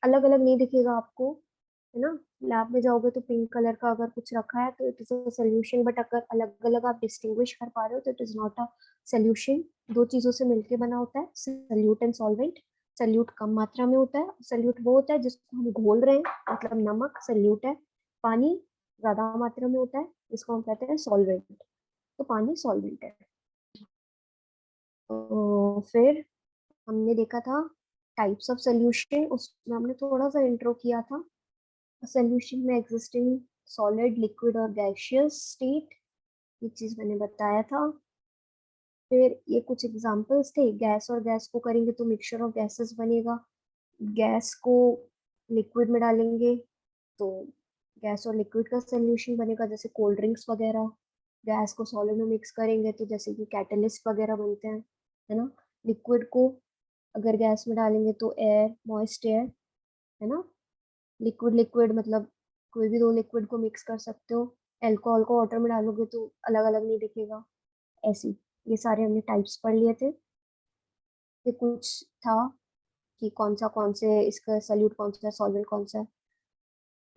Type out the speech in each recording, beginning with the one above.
अलग अलग नहीं दिखेगा आपको, है ना। लैब में जाओगे तो पिंक कलर का अगर कुछ रखा है तो it is a solution, but अगर अलग अलग आप डिस्टिंग्विश कर पा रहे हो तो it is not a solution. दो चीजों से मिलके बना होता है सल्यूट एंड सॉल्वेंट। सल्यूट कम मात्रा में होता है, सल्यूट वो होता है जिसको हम घोल रहे हैं, मतलब नमक सल्यूट है। पानी ज्यादा मात्रा में होता है, जिसको हम कहते हैं सॉल्वेंट। तो पानी सॉल्वेंट है। तो फिर हमने देखा था टाइप्स ऑफ सोल्यूशन, उसमें हमने थोड़ा सा इंट्रो किया था। सोल्यूशन में एग्जिस्टिंग सॉलिड, लिक्विड और गैसियस स्टेट, ये चीज मैंने बताया था। फिर ये कुछ एग्जांपल्स थे, गैस और गैस को करेंगे तो मिक्सचर ऑफ गैसेस बनेगा। गैस को लिक्विड में डालेंगे तो गैस और लिक्विड का सोल्यूशन बनेगा, जैसे कोल्ड ड्रिंक्स वगैरह। गैस को सॉलिड में मिक्स करेंगे तो जैसे कि कैटलिस्ट वगैरह बनते हैं, है ना। लिक्विड को अगर गैस में डालेंगे तो एयर, मॉइस्ट एयर, है ना। लिक्विड लिक्विड मतलब कोई भी दो लिक्विड को मिक्स कर सकते हो। अल्कोहल को वाटर में डालोगे तो अलग अलग नहीं दिखेगा। ऐसी ये सारे हमने टाइप्स पढ़ लिए थे। ये कुछ था कि कौन से इसका सॉल्यूट कौन सा है, सॉल्वेंट कौन सा है,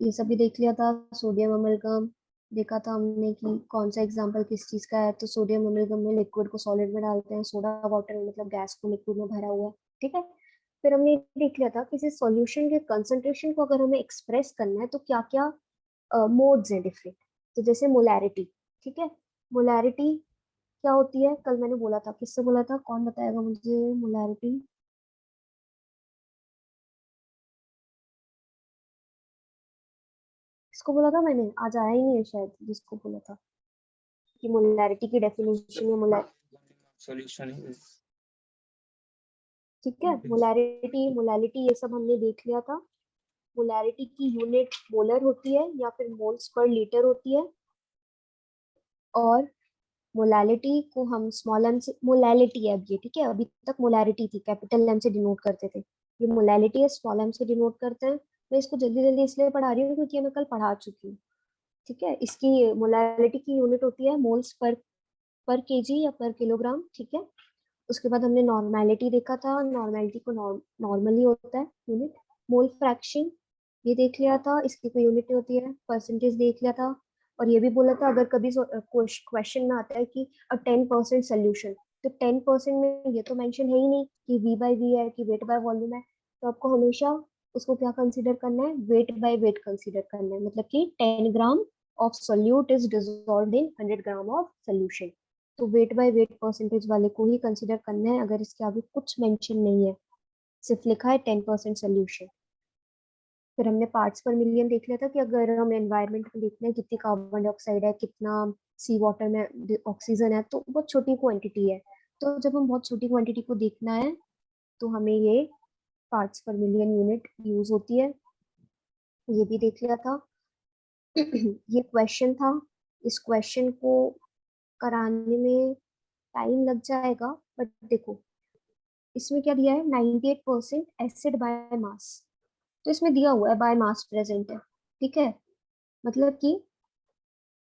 ये सब भी देख लिया था। सोडियम अमलगम देखा था हमने कि कौन सा एग्जाम्पल किस चीज का है। तो सोडियम अमलगम में लिक्विड को सॉलिड में डालते हैं, सोडा वाटर में मतलब गैस को लिक्विड में भरा हुआ है, ठीक है। फिर हमने देख लिया था किसी सॉल्यूशन के कंसंट्रेशन को अगर हमें एक्सप्रेस करना है तो क्या क्या मोड्स हैं डिफरेंट। तो जैसे मोलैरिटी, ठीक है। मोलैरिटी क्या होती है, कल मैंने बोला था, किससे बोला था, कौन बताएगा मुझे मोलैरिटी। किसको बोला था मैंने, आज आया ही नहीं है शायद जिसको बोला था कि मोलैरिटी की डेफिनेशन है मोलर। सॉल्यूशन है। ठीक है, मोलैरिटी मोलैलिटी ये सब हमने देख लिया था। मोलैरिटी की यूनिट मोलर होती है या फिर मोल्स पर लीटर होती है। और मोलैलिटी को हम स्मॉल एम से, मोलैलिटी है अब ये, ठीक है। अभी तक मोलैरिटी थी, कैपिटल एम से डिनोट करते थे। ये मोलैलिटी है, स्मॉल एम से डिनोट करते हैं। मैं इसको जल्दी जल्दी इसलिए पढ़ा रही हूँ क्योंकि ये मैं कल पढ़ा चुकी हूँ, ठीक है। इसकी मोलैलिटी की यूनिट होती है मोल्स पर पर केजी या पर किलोग्राम, ठीक है। उसके बाद हमने नॉर्मेलिटी देखा था, नॉर्मेलिटी को नॉर्मली होता है यूनिट। मोल फ्रैक्शन ये देख लिया था, इसकी कोई यूनिट होती है, परसेंटेज देख लिया था। और ये भी बोला था अगर कभी क्वेश्चन में आता है कि 10% सोल्यूशन, तो 10% में ये तो मेंशन है ही नहीं कि वी बाई वी है कि वेट बाय वॉल्यूम है। तो आपको हमेशा उसको क्या कंसीडर करना है, वेट बाय वेट कंसीडर करना है, मतलब कि 10 gram of solute is dissolved in 100 gram of solution. तो वेट बाय वेट परसेंटेज वाले को ही कंसिडर करना है अगर इसके आगे कुछ मेंशन नहीं है, सिर्फ लिखा है 10% सोल्यूशन। फिर हमने पार्ट्स पर मिलियन देख लिया था कि अगर हम एनवायरनमेंट में देखना है कितनी कार्बन डाइऑक्साइड है, कितना सी वाटर में ऑक्सीजन है, तो बहुत छोटी क्वांटिटी है। तो जब हम बहुत छोटी क्वांटिटी को देखना है तो हमें ये पार्ट्स पर मिलियन यूनिट यूज होती है। ये भी देख लिया था। ये क्वेश्चन था, इस क्वेश्चन को कराने में टाइम लग जाएगा, बट देखो इसमें क्या दिया है, 98% एसिड बाय मास। तो इसमें दिया हुआ है बाय मास प्रेजेंट है, ठीक है। मतलब कि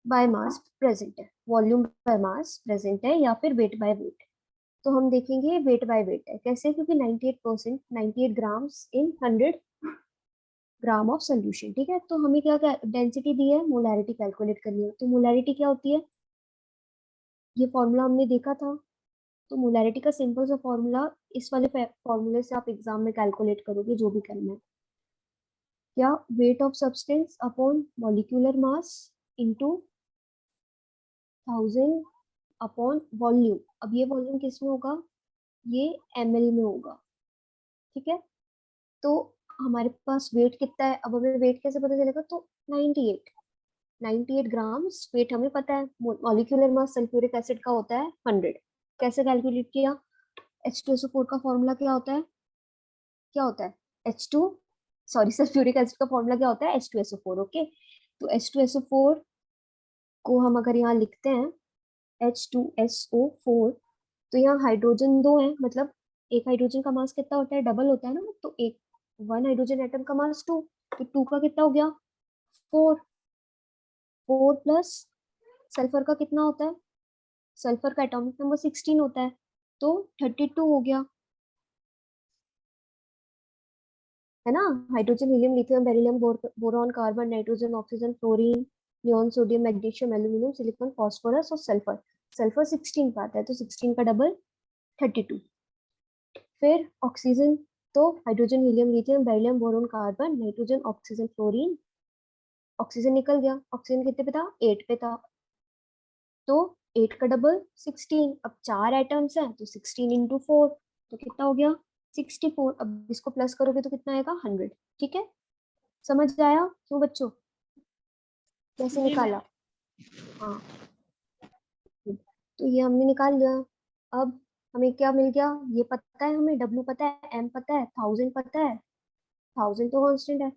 बाय मास प्रेजेंट है, वॉल्यूम बाय मास प्रेजेंट है या फिर वेट बाय वेट। तो हम देखेंगे वेट बाय वेट है कैसे, क्योंकि 98% 98 grams in 100 gram of solution, ठीक है। तो हमें क्या क्या डेंसिटी दी है, मोलैरिटी कैलकुलेट करनी है। तो मोलैरिटी क्या होती है, ये फॉर्मूला हमने देखा था। तो मोलैरिटी का सिंपल सा फॉर्मूला, इस वाले फॉर्मूले से आप एग्जाम में कैलकुलेट करोगे जो भी करना है। क्या, weight of substance upon molecular mass into 1000 upon volume. अब ये वॉल्यूम किस में होगा, ये ml में होगा, ठीक है। तो हमारे पास वेट कितना है, अब हमें वेट कैसे पता चलेगा, तो 98 98 ग्राम्स वेट हमें पता है। मॉलिक्यूलर मास सल्फ्यूरिक एसिड का होता है 100। कैसे कैलकुलेट किया, H2SO4 का फॉर्मूला क्या होता है, क्या होता है, H2, सॉरी सल्फ्यूरिक एसिड का फॉर्मूला क्या होता है, H2SO4, ओके। तो H2SO4 को हम अगर यहाँ लिखते हैं H2SO4, तो यहाँ हाइड्रोजन दो है, मतलब एक हाइड्रोजन का मास कितना होता है, डबल होता है ना। तो एक वन हाइड्रोजन एटम का मास 2, तो 2 का कितना हो गया, 4। 4 प्लस सल्फर का कितना होता है, सल्फर का एटॉमिक नंबर 16 होता है, तो 32 हो गया। है ना, hydrogen helium lithium beryllium boron carbon nitrogen oxygen fluorine neon sodium magnesium aluminium silicon phosphorus और सल्फर। सल्फर 16 का आता है, तो 16 का डबल 32। फिर ऑक्सीजन, तो hydrogen helium lithium beryllium boron carbon nitrogen oxygen fluorine. Oxygen निकल गया, ऑक्सीजन कितने पे था, 8 पे था, तो 8 का डबल 16। अब 4 एटम्स हैं तो 16 इंटू 4, तो कितना हो गया 64। अब इसको प्लस करोगे तो कितना आएगा 100। ठीक है, समझ आया क्यों बच्चों, कैसे निकाला। हाँ, तो ये हमने निकाल लिया। अब हमें क्या मिल गया, ये पता है हमें, W पता है, M पता है, 1000 पता है, 1000 तो कांस्टेंट है।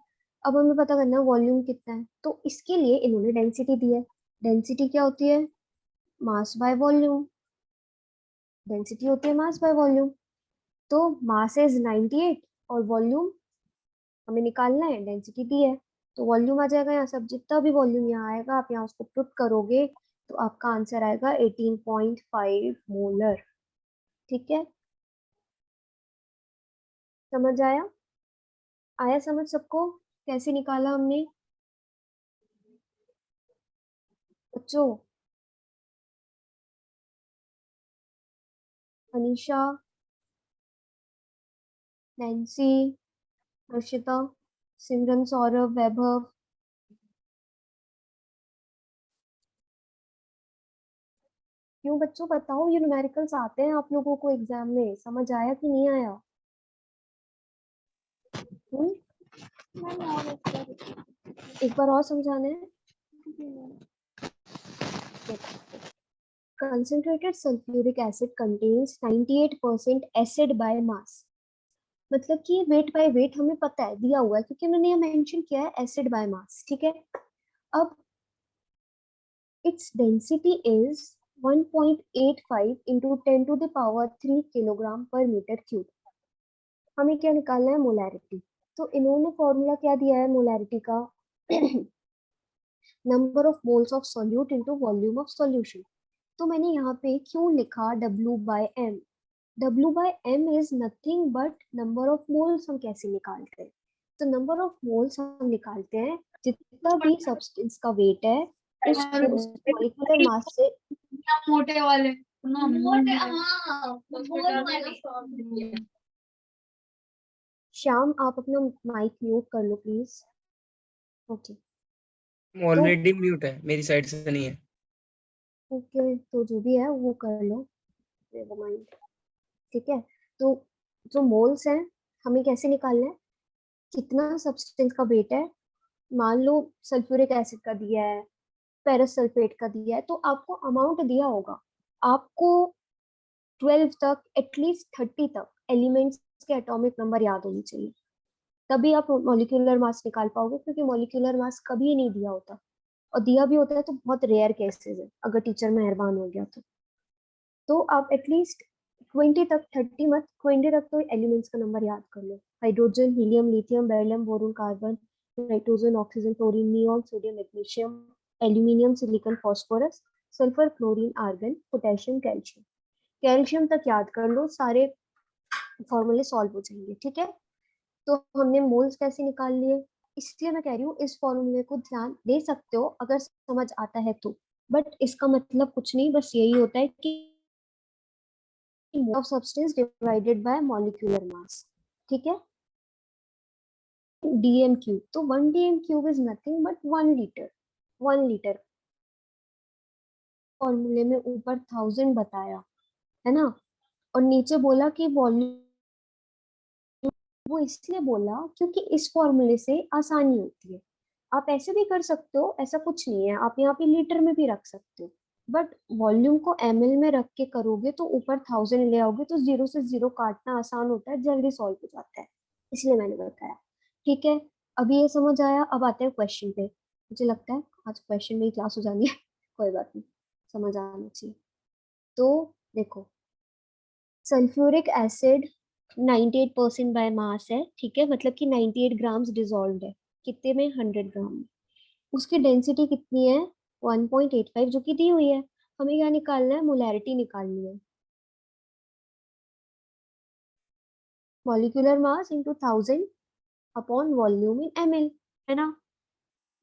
अब हमें पता करना है वॉल्यूम कितना है, तो इसके लिए इन्होंने डेंसिटी दी है। डेंसिटी क्या होती है, मास बाय वॉल्यूम। डेंसिटी होती है मास बाय वॉल्यूम। तो मास इज 98 और वॉल्यूम हमें निकालना है, डेंसिटी दी है, तो वॉल्यूम आ जाएगा यहाँ। सब जितना भी वॉल्यूम यहाँ आएगा आप यहाँ उसको पुट करोगे तो आपका आंसर आएगा 18.5 मोलर। ठीक है, समझ आया, आया समझ सबको, कैसे निकाला हमने बच्चों। अनीशा, नैन्सी, हर्षिता, सिमरन, सौरभ, वैभव। क्यों बच्चों बताओ, ये न्यूमेरिकल्स आते हैं आप लोगों को एग्जाम में, समझ आया कि नहीं आया। हम्म, एक बार और समझाना है। Concentrated sulfuric acid contains 98% acid by mass। मतलब कि वेट बाय वेट हमें पता है, दिया हुआ है, क्योंकि उन्होंने ये मेंशन किया है एसिड बाय मास। ठीक है, अब its density is 1.85 into 10 to the power 3 kilogram पर मीटर क्यूब। हमें क्या निकालना है, मोलैरिटी। तो इन्होंने फॉर्मूला क्या दिया है मोलैरिटी का, number of moles of solute into volume of solution. तो मैंने यहाँ पे क्यों लिखा W by M। W by M is nothing but number of moles. हम कैसे निकालते हैं, तो नंबर ऑफ मोल्स हम निकालते हैं जितना भी सब्सटेंस का वेट है उस मॉलिक्यूलर मास से। मोटे वाले ना, मोटे, हाँ गोल वाले। श्याम आप अपना माइक म्यूट कर लो प्लीज। ओके, तो ऑलरेडी म्यूट है, मेरी साइड से नहीं है। ओके, तो जो भी है वो कर लो, नेवर माइंड। ठीक है, तो जो मोल्स हैं हमें कैसे निकालना है, कितना सब्सटेंस का वेट है। मान लो सल्फ्यूरिक एसिड का दिया है, फेरस सल्फेट का दिया है, तो आपको अमाउंट दिया होगा, आपको 12 तक एटलीस्ट 30 तक एलिमेंट्स के एटॉमिक नंबर याद होनी चाहिए, तभी आप मॉलिक्यूलर मास निकाल पाओगे, क्योंकि मॉलिक्यूलर मास कभी नहीं दिया होता, और दिया भी होता है तो बहुत रेयर केसेस है, अगर टीचर मेहरबान हो गया तो आप एटलीस्ट 20 तक, 30 मत, 20 तक तो एलिमेंट्स का नंबर याद कर लो। Hydrogen helium lithium beryllium boron carbon nitrogen oxygen chlorine neon sodium magnesium aluminium silicon phosphorus sulphur chlorine argon potassium calcium. Calcium तक याद कर लो, सारे फॉर्मूले सॉल्व हो जाएंगे। ठीक है, तो हमने मोल्स कैसे निकाल लिए, इसलिए मैं कह रही हूँ इस फॉर्मूले को ध्यान दे सकते हो अगर समझ आता है तो, बट इसका मतलब कुछ नहीं, बस यही होता है कि of substance divided by molecular mass। ठीक है, dm cube, तो 1 dm cube is nothing but 1 liter। 1 litre फॉर्मूले में ऊपर 1000 बताया है ना, और नीचे बोला कि वॉल्यूम, वो इसलिए बोला क्योंकि इस फॉर्मूले से आसानी होती है। आप ऐसे भी कर सकते हो, ऐसा कुछ नहीं है, आप यहाँ पे लीटर में भी रख सकते हो, बट वॉल्यूम को ml में रख के करोगे तो ऊपर 1000 ले आओगे तो जीरो से जीरो काटना आसान होता है, जल्दी सॉल्व हो जाता है, इसलिए मैंने बताया। ठीक है, अभी ये समझ आया, अब आते हैं क्वेश्चन पे। मुझे लगता है आज क्वेश्चन में ही क्लास हो जानी है कोई बात नहीं, समझ आना चाहिए। तो देखो, सल्फ्यूरिक एसिड 98% बाय मास है, ठीक है, मतलब कि 98 ग्राम्स डिजोल्व है, कितने में, 100 ग्राम में। उसकी डेंसिटी कितनी है, 1.85, जो कि दी हुई है। हमें क्या निकालना है, मोलैरिटी निकालनी है, molecular mass into 1000 upon volume इन ml, है ना।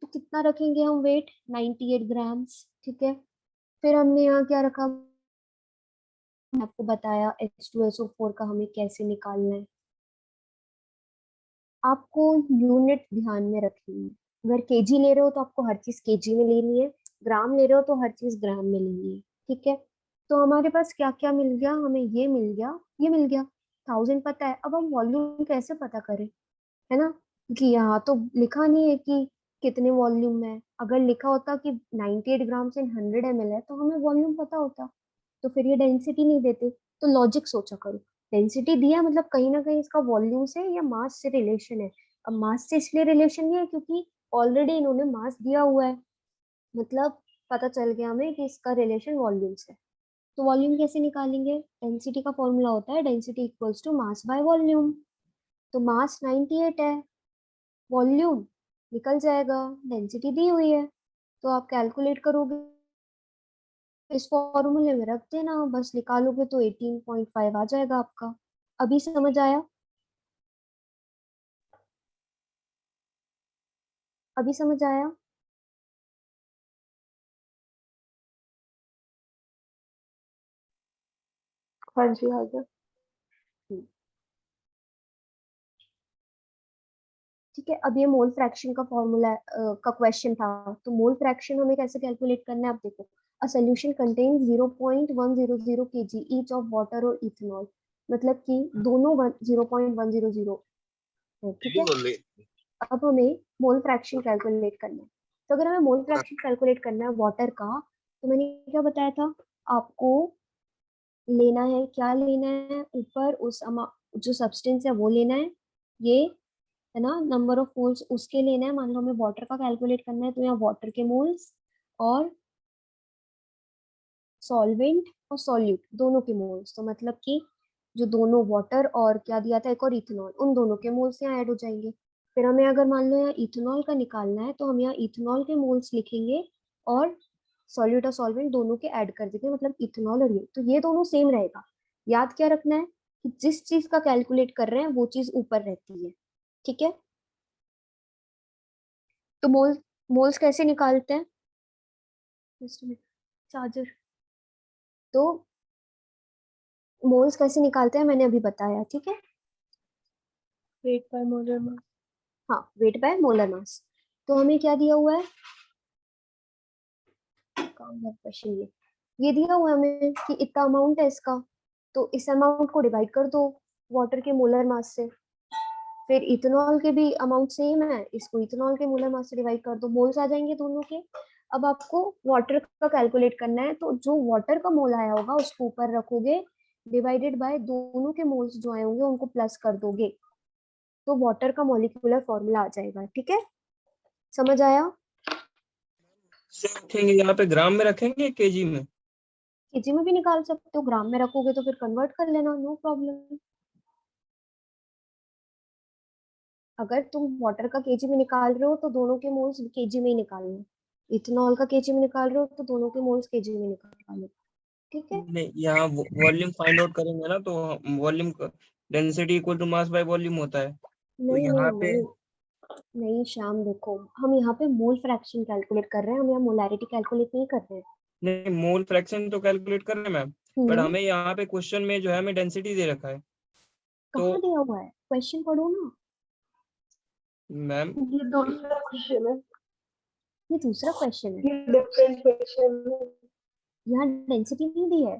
तो कितना रखेंगे हम वेट, 98 ग्राम्स, ठीक है। फिर हमने यहाँ क्या रखा, मैंने आपको बताया H2SO4 का हमें कैसे निकालना है। आपको यूनिट ध्यान में रखनी है, अगर केजी ले रहे हो तो आपको हर चीज केजी में लेनी है, ग्राम ले रहे हो तो हर चीज ग्राम में लेनी है, ठीक है। तो हमारे पास क्या क्या मिल गया, हमें ये मिल गया, ये मिल गया, 1000 पता है। अब हम वॉल्यूम कैसे पता करें, है ना, क्योंकि यहाँ तो लिखा नहीं है कि कितने वॉल्यूम में है। अगर लिखा होता कि 98 ग्राम्स इन 100 ml है तो हमें वॉल्यूम पता होता, तो फिर ये डेंसिटी नहीं देते। तो लॉजिक सोचा करो, डेंसिटी दिया मतलब कहीं ना कहीं इसका वॉल्यूम से या मास से रिलेशन है। अब मास से इसलिए रिलेशन नहीं है क्योंकि ऑलरेडी इन्होंने मास दिया हुआ है, मतलब पता चल गया हमें कि इसका रिलेशन वॉल्यूम से। तो वॉल्यूम कैसे निकालेंगे, डेंसिटी का फॉर्मूला होता है density equals to mass by volume. तो मास 98 है, वॉल्यूम निकल जाएगा, डेंसिटी दी हुई है, तो आप कैलकुलेट करोगे इस फॉर्मूले में रख देना, बस निकालोगे तो 18.5 आ जाएगा आपका। अभी समझ आया, अभी समझ आया। हाँ जी हाँ जी। हम्म, ठीक है। अब ये मोल फ्रैक्शन का फॉर्मूला का क्वेश्चन था, तो मोल फ्रैक्शन हमें कैसे कैलकुलेट करना है, आप देखो, a solution contain 0.100 kg each of water और इथेनॉल, मतलब कि दोनों 0.100 है, ठीक है। अब हमें मोल फ्रैक्शन कैलकुलेट करना है, तो अगर हमें मोल फ्रैक्शन कैलकुलेट करना है वाटर का, तो मैंने क्या बताया था आपको, लेना है, क्या लेना है, ऊपर उस जो सब्सटेंस है वो लेना है, ये है ना, नंबर ऑफ मोल्स उसके लेना है। मान लो हमें वाटर का कैलकुलेट करना है, तो यहाँ वाटर के मोल्स और सॉल्वेंट और सॉल्यूट दोनों के मोल्स, तो मतलब कि जो दोनों वाटर और क्या दिया था एक और इथेनॉल, उन दोनों के मोल्स यहाँ ऐड हो जाएंगे। फिर हमें अगर मान लो यहाँ इथेनॉल का निकालना है, तो हम यहाँ इथेनॉल के मोल्स लिखेंगे और सॉल्यूट और सॉल्वेंट दोनों के ऐड कर देंगे, मतलब इथेनॉल और ये, तो ये दोनों सेम रहेगा। याद क्या रखना है कि जिस चीज का कैलकुलेट कर रहे हैं वो चीज ऊपर रहती है, ठीक है। तो मोल्स कैसे निकालते हैं, चार्जर, तो मोल्स कैसे निकालते हैं मैंने अभी बताया, ठीक है। Weight by molar mass. हाँ, वेट बाय मोलर मास। तो हमें क्या दिया हुआ है, काम है क्वेश्चन ये दिया हुआ है हमें कि इतना अमाउंट है इसका, तो इस अमाउंट को डिवाइड कर दो वाटर के मोलर मास से। फिर इथेनॉल के भी अमाउंट सेम है, इसको इथेनॉल के मोलर मास से डिवाइड कर दो, मोल्स आ जाएंगे दोनों के। अब आपको वाटर का कैलकुलेट करना है, तो जो वाटर का मोल आया होगा उसको ऊपर रखोगे, डिवाइडेड बाय दोनों के मोल्स जो आए होंगे उनको प्लस कर दोगे, तो वाटर का मॉलिक्यूलर फॉर्मूला आ जाएगा, ठीक है। समझ आया, रखेंगे यहाँ पे ग्राम में रखेंगे केजी में? केजी में भी निकाल सकते हो, ग्राम में रखोगे तो फिर कन्वर्ट कर लेना, नो प्रॉब्लम। अगर तुम वाटर का केजी में निकाल रहे हो तो दोनों के मोल्स केजी में ही निकालना, इथेनॉल का केजी में निकाल रहे हो तो दोनों के मोल्स केजी में निकालो, ठीक है। नहीं, यहाँ वॉल्यूम फाइंड आउट करेंगे ना, तो volume density equal to mass by volume होता है, तो नहीं यहाँ नहीं पे नहीं, नहीं श्याम, देखो हम यहाँ पे मोल फ्रैक्शन कैलकुलेट कर रहे हैं, हम यहाँ मोलैरिटी कैलकुलेट नहीं कर रहे हैं। नहीं, मोल फ्रैक्शन तो कैलकुलेट कर रहे हैं मैम, बट हम्म, हमें यहाँ पे क्वेश्चन में जो है हमें डेंसिटी दे रखा है। कहाँ तो दिया हुआ है, क्वेश्चन पढ़ो ना। मैम ये दूसरा क्वेश्चन है, ये दूसरा क्वेश्चन है, ये डिफरेंट क्वेश्चन है। यहाँ डेंसिटी नहीं दी है।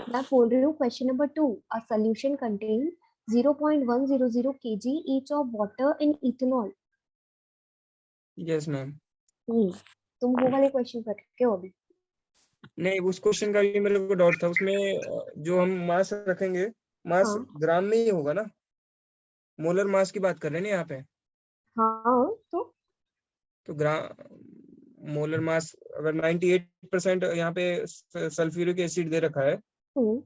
मैं बोल रही हूँ question number 2, a solution contain 0.100 kg each of water and ethanol। Yes ma'am. तुम वो वाले क्वेश्चन कर रहे हो अभी। नहीं, उस क्वेश्चन का भी मेरे को डाउट था उसमें, जो हम मास रखेंगे, मास हाँ ग्राम में ही होगा ना, मोलर मास की बात कर रहे हैं ना यहाँ पे। हाँ, तो मोलर मास अगर 98% यहाँ पे सल्फ्यूरिक एसिड दे रखा है, हम्म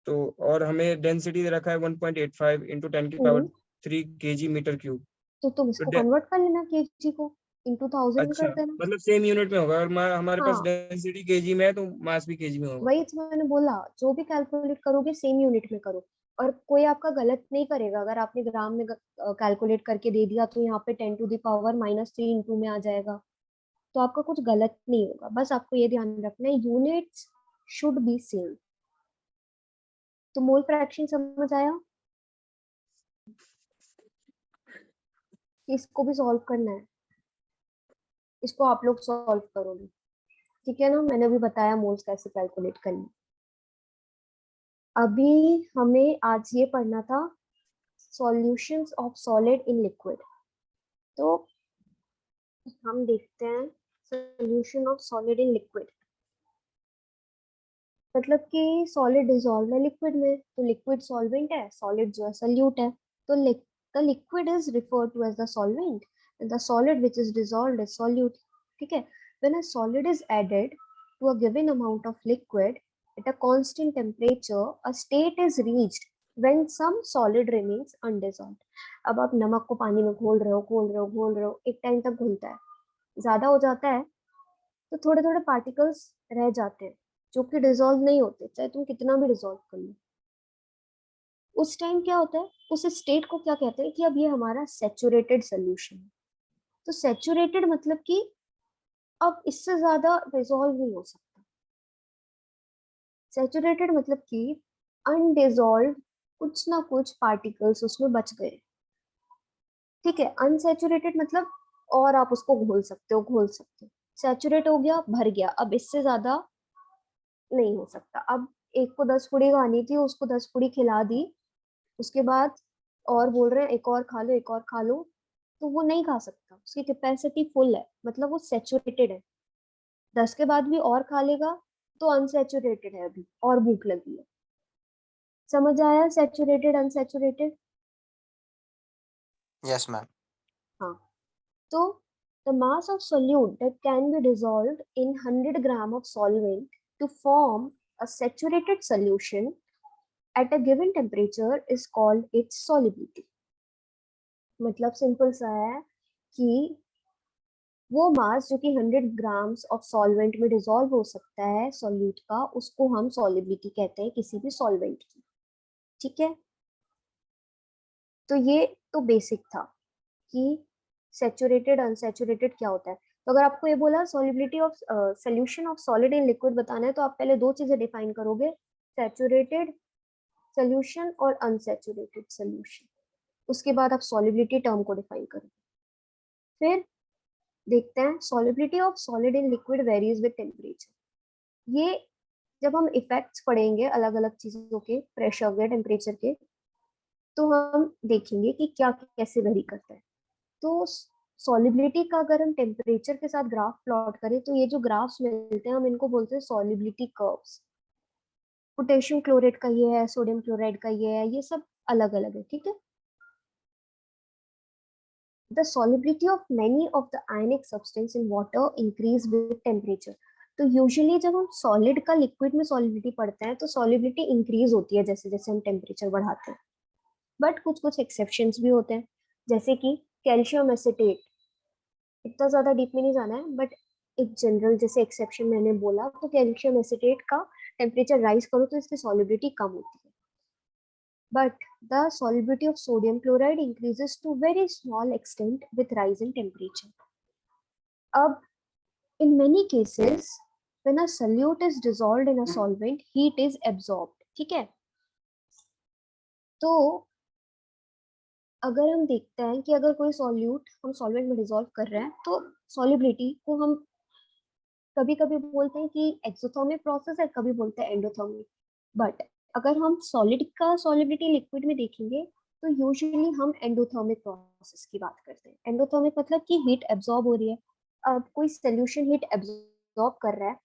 तो और हमें डेंसिटी दे रखा है 1.85 इंटू 10 की पावर हम्म, 3 केजी मीटर क्यूब। तो तुम तो इसको कन्वर्ट कर लेना केजी को, इंटू 1000 अच्छा, कर देना। मतलब सेम यूनिट में होगा, और हमारे पास हाँ, डेंसिटी केजी में है तो मास भी केजी में होगा। वही तो मैंने बोला, जो भी कैलकुलेट करोगे सेम यूनिट में करो। और कोई आपका गलत नहीं करेगा। अगर आपने ग्राम में कैलकुलेट करके दे दिया तो यहाँ पे 10⁻³ इंटू में आ जाएगा, तो आपका कुछ गलत नहीं होगा। बस आपको ये ध्यान रखना है, यूनिट्स शुड बी सेम। तो मोल फ्रैक्शन समझ आया? इसको भी सॉल्व करना है, इसको आप लोग सॉल्व करोगे, ठीक है ना? मैंने अभी बताया मोल्स कैसे कैलकुलेट करनी। अभी हमें आज ये पढ़ना था solutions of solid in liquid. तो हम देखते हैं solution of solid in liquid, मतलब कि सॉलिड डिसॉल्व है लिक्विड में, तो लिक्विड सॉल्वेंट है, सॉलिड जो है सॉल्यूट है। तो the liquid is referred to as the solvent and the solid which is dissolved is solute, ठीक है? When a solid is added to a given amount of liquid at a constant temperature, a state is reached when some solid remains undissolved। अब आप नमक को पानी में घोल रहे हो घोल रहे हो घोल रहे हो, एक टाइम तक घुलता है, ज्यादा हो जाता है तो थोड़े थोड़े पार्टिकल्स रह जाते हैं जो कि डिसॉल्व नहीं होते, चाहे तुम कितना भी डिसॉल्व कर लो। उस टाइम क्या होता है, उस स्टेट को क्या कहते हैं कि अब ये हमारा सैचुरेटेड सोल्यूशन है। तो सैचुरेटेड मतलब कि अब इससे ज्यादा डिसॉल्व नहीं हो सकता। सैचुरेटेड मतलब कि अनडिसॉल्व कुछ ना कुछ पार्टिकल्स उसमें बच गए, ठीक है? अनसैचुरेटेड मतलब और आप उसको घोल सकते हो घोल सकते हो। सैचुरेट हो गया, भर गया, अब इससे ज्यादा नहीं हो सकता। अब एक को 10 पूड़ी खानी थी, उसको 10 पूड़ी खिला दी, उसके बाद और बोल रहे हैं एक और खा लो एक और खा लो, तो वो नहीं खा सकता, उसकी कैपेसिटी फुल है, मतलब वो सैचुरेटेड है। 10 के बाद भी और खा लेगा तो अनसैचुरेटेड है अभी और भूख लगी है। समझ आया सैचुरेटेड अनसैचुरेटेड? Yes, ma'am. हाँ। तो the mass of solute that can be dissolved in 100 gram of solvent to form a saturated solution at a given temperature is called its solubility। मतलब सिंपल सा है कि वो मास जो कि 100 ग्राम्स ऑफ सॉल्वेंट में डिसॉल्व हो सकता है सॉल्यूट का, उसको हम सॉलिबिलिटी कहते हैं किसी भी सॉल्वेंट की, ठीक है? तो ये तो बेसिक था कि सैचुरेटेड अनसैचुरेटेड क्या होता है। तो अगर आपको ये बोला solubility of solution of solid in liquid बताना है, तो आप पहले दो चीजें डिफाइन करोगे, सैचुरेटेड सॉल्यूशन और अनसैचुरेटेड सॉल्यूशन। उसके बाद आप सॉलिबिलिटी टर्म को डिफाइन करोगे। फिर देखते हैं solubility of solid in liquid varies with temperature. ये जब हम इफेक्ट्स पढ़ेंगे अलग अलग चीजों के, प्रेशर के, टेम्परेचर के, तो हम देखेंगे कि क्या कैसे वेरी करता है। तो सॉलिबिलिटी का अगर हम टेम्परेचर के साथ ग्राफ प्लॉट करें, तो ये जो ग्राफ्स मिलते हैं हम इनको बोलते हैं सॉलिबिलिटी कर्व्स। पोटेशियम क्लोराइड का ये है, सोडियम क्लोराइड का ये है, ये सब अलग अलग है, ठीक है? The solubility of many of the ionic substance in water increase with temperature। तो यूजुअली जब हम सॉलिड का लिक्विड में सॉलिबिलिटी पढ़ते हैं तो सॉलिबिलिटी इंक्रीज होती है जैसे जैसे हम टेम्परेचर बढ़ाते हैं। बट कुछ कुछ एक्सेप्शंस भी होते हैं, जैसे कि कैल्शियम एसिटेट, इतना ज्यादा डीप में नहीं जाना है, बट एक जनरल जैसे एक्सेप्शन मैंने बोला, तो कैल्शियम एसिटेट का टेम्परेचर राइज करो तो इसकी सॉलिबिलिटी कम होती है। But the solubility of sodium chloride increases to very small extent with rise in temperature। अब in many cases when a solute is dissolved in a solvent, heat is absorbed, ठीक है? तो अगर हम देखते हैं कि अगर कोई सॉल्यूट हम सॉल्वेंट में डिसॉल्व कर रहे हैं, तो सॉलिबिलिटी को हम कभी कभी बोलते हैं कि एक्सोथर्मिक प्रोसेस है, कभी बोलते हैं एंडोथर्मिक। बट अगर हम सॉलिड का सॉलिबिलिटी लिक्विड में देखेंगे तो यूजुअली हम एंडोथर्मिक प्रोसेस की बात करते हैं। एंडोथर्मिक मतलब कि हीट एब्जॉर्ब हो रही है। अब कोई सोल्यूशन हीट एब्जॉर्ब कर रहा है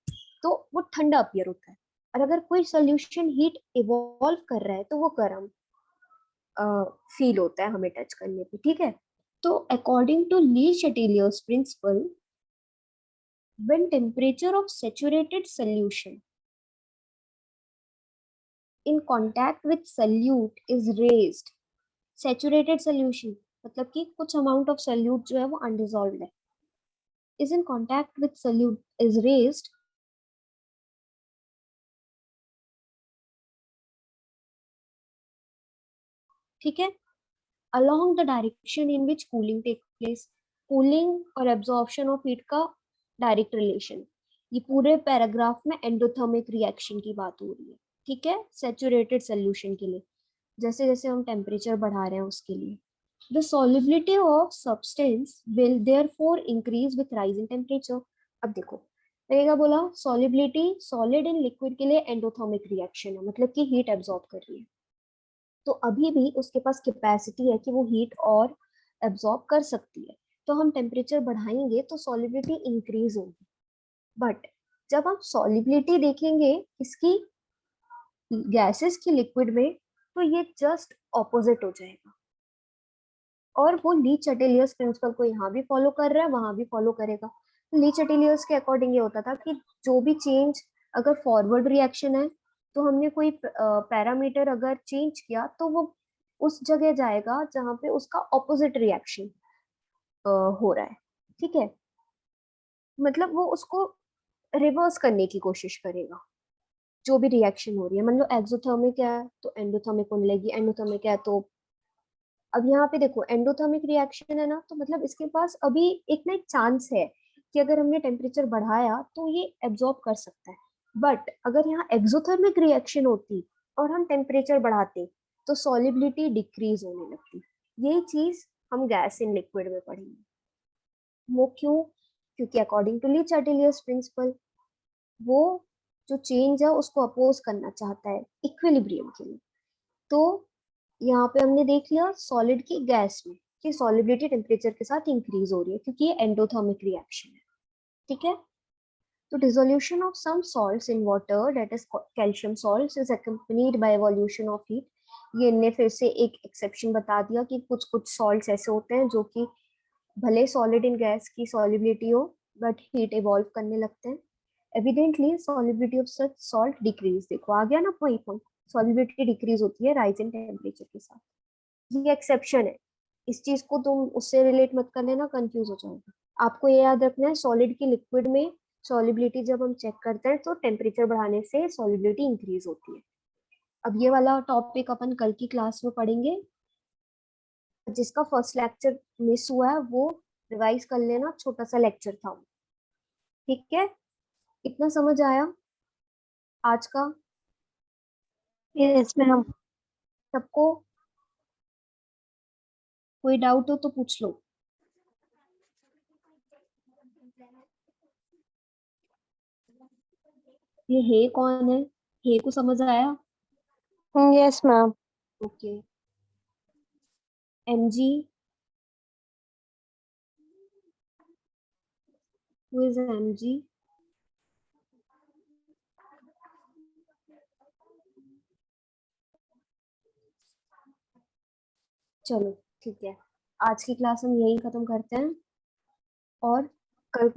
तो वो ठंडा अपीयर होता है, और अगर कोई सोल्यूशन हीट इवॉल्व कर रहा है तो वो गर्म फील होता है हमें टच करने पे, ठीक है? तो according to Le Chatelier's principle, when temperature of saturated solution in contact with solute is raised, saturated solution मतलब कि कुछ amount of solute जो है वो undissolved है, is in contact with solute is raised, ठीक है, along the direction in which cooling takes place, cooling और एब्जॉर्प्शन ऑफ हीट का डायरेक्ट रिलेशन। ये पूरे पैराग्राफ में एंडोथर्मिक रिएक्शन की बात हो रही है, ठीक है, सैचुरेटेड सोल्यूशन के लिए, जैसे जैसे हम टेम्परेचर बढ़ा रहे हैं उसके लिए। The solubility of substance will therefore increase with rise in temperature. अब देखो मैंने क्या बोला, solubility solid in liquid के लिए एंडोथर्मिक रिएक्शन है, मतलब कि हीट एब्जॉर्ब कर रही है। तो अभी भी उसके पास कैपेसिटी है कि वो हीट और एब्जॉर्ब कर सकती है, तो हम टेम्परेचर बढ़ाएंगे तो सॉलिबिलिटी इंक्रीज होगी। बट जब हम सॉलिबिलिटी देखेंगे इसकी गैसेस की लिक्विड में, तो ये जस्ट ऑपोजिट हो जाएगा, और वो ली चटेलियस प्रिंसिपल को यहाँ भी फॉलो कर रहा है, वहां भी फॉलो करेगा। ली चटेलियस के अकॉर्डिंग ये होता था कि जो भी चेंज अगर फॉरवर्ड रिएक्शन है, तो हमने कोई पैरामीटर अगर चेंज किया तो वो उस जगह जाएगा जहाँ पे उसका ऑपोजिट रिएक्शन हो रहा है, ठीक है, मतलब वो उसको रिवर्स करने की कोशिश करेगा। जो भी रिएक्शन हो रही है, मतलब एक्सोथर्मिक है तो एंडोथर्मिक होने लगी, एंडोथर्मिक है तो अब यहाँ पे देखो एंडोथर्मिक रिएक्शन है ना, तो मतलब इसके पास अभी एक ना एक चांस है कि अगर हमने टेम्परेचर बढ़ाया तो ये एब्जॉर्ब कर सकता है। बट अगर यहाँ एक्सोथर्मिक रिएक्शन होती और हम टेम्परेचर बढ़ाते तो सॉलिबिलिटी डिक्रीज होने लगती। यही चीज हम गैस इन लिक्विड में पढ़ेंगे। वो क्यों? क्योंकि अकॉर्डिंग टू ली चार्टेलियस प्रिंसिपल वो जो चेंज है उसको अपोज करना चाहता है इक्विलिब्रियम के लिए। तो यहाँ पे हमने देख लिया सॉलिड की गैस में कि सॉलिबिलिटी टेम्परेचर के साथ इंक्रीज हो रही है क्योंकि ये एंडोथर्मिक रिएक्शन है, ठीक है। तो dissolution of some salts in water that is calcium salts is accompanied by evolution of heat. ये इनने फिर से एक एक्सेप्शन बता दिया कि कुछ कुछ सॉल्ट्स ऐसे होते हैं जो कि भले सॉलिड इन गैस की सॉलिबिलिटी हो बट हीट इवॉल्व करने लगते हैं। Evidently solubility of such salt decrease, देखो आ गया ना वही पॉइंट, सॉलिबिलिटी डिक्रीज होती है राइज इन टेम्परेचर के साथ। ये एक्सेप्शन है, इस चीज को तुम उससे रिलेट मत कर लेना, कंफ्यूज हो जाओगे। आपको ये याद रखना है सॉलिड की लिक्विड में सॉलिबिलिटी जब हम चेक करते हैं तो टेम्परेचर बढ़ाने से सॉलिबिलिटी इंक्रीज होती है। अब ये वाला टॉपिक अपन कल की क्लास में पढ़ेंगे। जिसका फर्स्ट लेक्चर मिस हुआ है वो रिवाइज कर लेना, छोटा सा लेक्चर था, ठीक है। इतना समझ आया आज का यस मैम। सबको? कोई डाउट हो तो पूछ लो। ये है कौन है? हे को समझ आया? Yes ma'am. Okay. mg, who is mg? चलो ठीक है, आज की क्लास हम यही खत्म करते हैं और कल